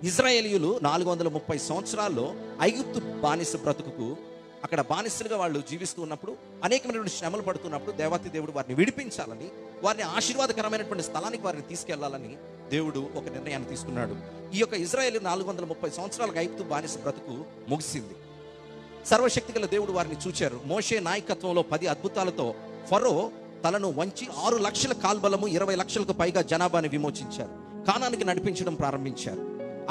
ఇజ్రాయేలీయులు 430 సంవత్సరాల్లో ఐగుప్తు బానిస బ్రతుకుకు అక్కడ బానిసలుగా వాళ్ళు జీవిస్తూ ఉన్నప్పుడు, అనేకమైనటువంటి శ్రమలు పడుతున్నప్పుడు దేవాతి దేవుడు వారిని విడిపించాలని, వారిని ఆశీర్వాదకరమైనటువంటి స్థలానికి వారిని తీసుకెళ్లాలని దేవుడు ఒక నిర్ణయాన్ని తీసుకున్నాడు. ఈ యొక్క ఇజ్రాయేల్ 430 సంవత్సరాలకు ఐగుప్తు బానిస బ్రతుకు ముగిసింది. సర్వశక్తిగల దేవుడు వారిని చూచారు. మోషే నాయకత్వంలో 10 అద్భుతాలతో ఫరో తలను వంచి 6 లక్షల కాల్బలము 20 లక్షలకు పైగా జనాభాని విమోచించారు. కానానికి నడిపించడం ప్రారంభించారు.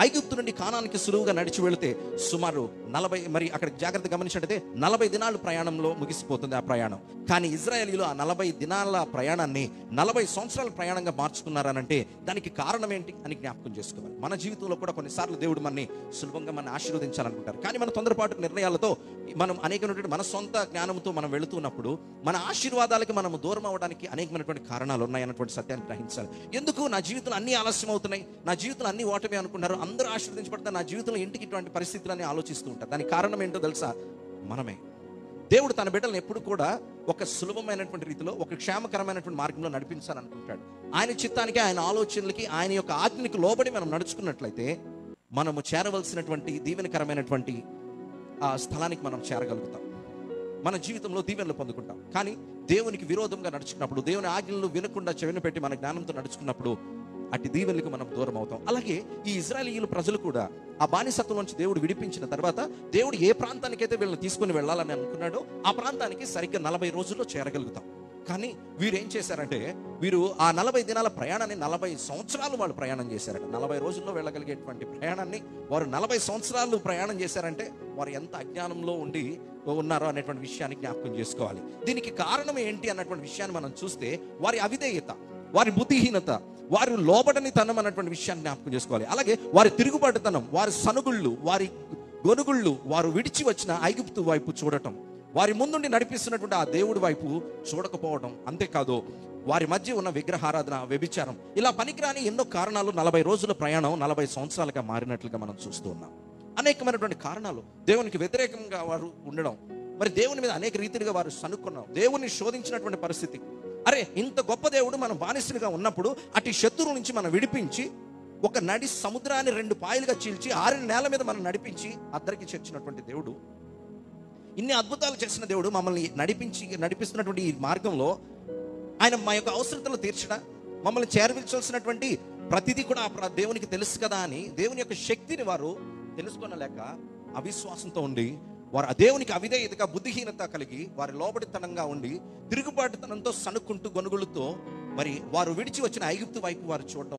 ఐగుప్తు నుండి కానానికి సులువుగా నడిచి వెళితే సుమారు 40, మరి అక్కడ జాగ్రత్త గమనించినట్టయితే 40 దినాలు ప్రయాణంలో ముగిసిపోతుంది ఆ ప్రయాణం. కానీ ఇజ్రాయేలీలు ఆ 40 దినాల ప్రయాణాన్ని 40 సంవత్సరాల ప్రయాణంగా మార్చుకున్నారనంటే దానికి కారణం ఏంటి అని జ్ఞాపకం చేసుకోవాలి. మన జీవితంలో కూడా కొన్నిసార్లు దేవుడు మనని సులభంగా మనం ఆశీర్వదించాలనుకుంటారు. కానీ మన తొందరపాటు నిర్ణయాలతో మనం అనేకమైనటువంటి మన సొంత జ్ఞానంతో మనం వెళుతున్నప్పుడు మన ఆశీర్వాదాలకి మనం దూరం అవ్వడానికి అనేకమైనటువంటి కారణాలు ఉన్నాయన్నటువంటి సత్యాన్ని గ్రహించాలి. ఎందుకు నా జీవితంలో అన్ని ఆలస్యం అవుతున్నాయి, నా జీవితంలో అన్ని ఓటమి అనుకున్నారు, అందరూ ఆశీర్వదించబడతారు, నా జీవితంలో ఇంటికి ఇటువంటి పరిస్థితులని ఆలోచిస్తూ ఉంటారు. దానికి కారణం ఏంటో తెలుసా? మనమే. దేవుడు తన బిడ్డలను ఎప్పుడు కూడా ఒక సులభమైనటువంటి రీతిలో, ఒక క్షేమకరమైనటువంటి మార్గంలో నడిపించాలనుకుంటాడు. ఆయన చిత్తానికి, ఆయన ఆలోచనలకి, ఆయన యొక్క ఆజ్ఞకి లోబడి మనం నడుచుకున్నట్లయితే మనము చేరవలసినటువంటి దీవెనకరమైనటువంటి ఆ స్థలానికి మనం చేరగలుగుతాం. మన జీవితంలో దీవెనలు పొందుకుంటాం. కానీ దేవునికి విరోధంగా నడుచుకున్నప్పుడు, దేవుని ఆజ్ఞలను వినకుండా చెవిన పెట్టి మన జ్ఞానంతో నడుచుకున్నప్పుడు అట్టి దీవెనలకు మనం దూరం అవుతాం. అలాగే ఈ ఇజ్రాయేలీయుల ప్రజలు కూడా ఆ బానిసత్వం నుంచి దేవుడు విడిపించిన తర్వాత దేవుడు ఏ ప్రాంతానికైతే వీళ్ళని తీసుకుని వెళ్ళాలని అనుకున్నాడో ఆ ప్రాంతానికి సరిగ్గా 40 రోజుల్లో చేరగలుగుతాం. కానీ వీరు ఏం చేశారంటే, వీరు ఆ 40 దినాల ప్రయాణాన్ని 40 సంవత్సరాలు వాళ్ళు ప్రయాణం చేశారట. 40 రోజుల్లో వెళ్ళగలిగేటువంటి ప్రయాణాన్ని వారు 40 సంవత్సరాలు ప్రయాణం చేశారంటే వారు ఎంత అజ్ఞానంలో ఉన్నారో అనేటువంటి విషయాన్ని జ్ఞాపకం చేసుకోవాలి. దీనికి కారణం ఏంటి అన్నటువంటి విషయాన్ని మనం చూస్తే వారి అవిధేయత, వారి బుద్ధిహీనత, వారు లోబడనితనం అన్నటువంటి విషయాన్ని జ్ఞాపకం చేసుకోవాలి. అలాగే వారి తిరుగుబాటుతనం, వారి సనుగుళ్ళు, వారి గొనుగుళ్ళు, వారు విడిచి వచ్చిన ఐగుప్తు వైపు చూడటం, వారి ముందుండి నడిపిస్తున్నటువంటి ఆ దేవుడి వైపు చూడకపోవడం, అంతేకాదు వారి మధ్య ఉన్న విగ్రహారాధన, వ్యభిచారం, ఇలా పనికిరాని ఎన్నో కారణాలు 40 రోజుల ప్రయాణం 40 సంవత్సరాలుగా మారినట్లుగా మనం చూస్తూ ఉన్నాం. అనేకమైనటువంటి కారణాలు, దేవునికి వ్యతిరేకంగా వారు ఉండడం, మరి దేవుని మీద అనేక రీతిలుగా వారు సనుక్కున్నాం, దేవుని శోధించినటువంటి పరిస్థితి. అరే, ఇంత గొప్ప దేవుడు మనం బానిసలుగా ఉన్నప్పుడు అటు శత్రువు నుంచి మనం విడిపించి ఒక నడి సముద్రాన్ని 2 పాయలుగా చీల్చి 6 నేల మీద మనం నడిపించి అద్దరికి చేర్చినటువంటి దేవుడు, ఇన్ని అద్భుతాలు చేసిన దేవుడు మమ్మల్ని నడిపిస్తున్నటువంటి ఈ మార్గంలో ఆయన మా యొక్క అవసరతలు తీర్చడా, మమ్మల్ని చేరవించాల్సినటువంటి ప్రతిదీ కూడా దేవునికి తెలుసు కదా అని దేవుని యొక్క శక్తిని వారు తెలుసుకోనలేక అవిశ్వాసంతో ఉండి, వారు ఆ దేవునికి అవిధేయతగా, బుద్ధిహీనత కలిగి, వారి లోబడితనంగా ఉండి, తిరుగుబాటుతనంతో సనుక్కుంటూ గొనుగులతో మరి వారు విడిచి వచ్చిన ఐగుప్తు వైపు వారు చూడడం